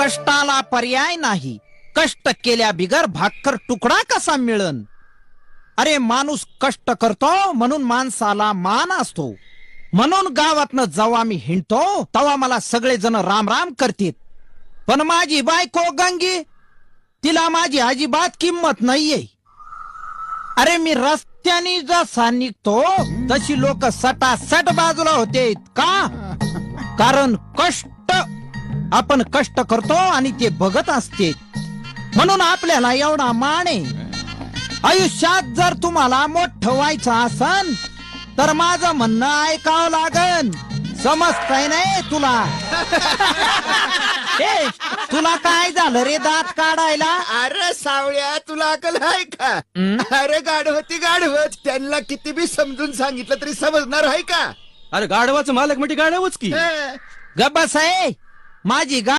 कष्टाला पर्याय नाही, कष्ट केल्या बिगर भाकर तुकडा कसा मिळन. अरे माणूस कष्ट करतो म्हणून माणसाला मान असतो. म्हणून गावातनं जेव्हा मी हिंडतो तेव्हा मला सगळेजण राम राम करतील. पण माझी बायको गंगी, तिला माझी अजिबात किंमत नाहीये. अरे मी रस्त्याने जसा निघतो तशी लोक सटासट बाजूला होते. का? कारण कष्ट, आपण कष्ट करतो आणि ते बघत असते म्हणून आपल्याला एवढा मान आहे. आयुष्यात जर तुम्हाला मोठं व्हायचं असन तर माझं म्हणणं ऐकावं लागन. समजतंय नाही तुला? ए, तुला काय झालं रे दात काढायला? अरे सावळ्या, तुला अकल आहे का? अरे गाढवती गाढवत, त्यांना किती बी समजून सांगितलं तरी समजणार आहे का? अरे गाढवाचं मालक म्हणजे गाढवच की. हं. गबस आहे माझी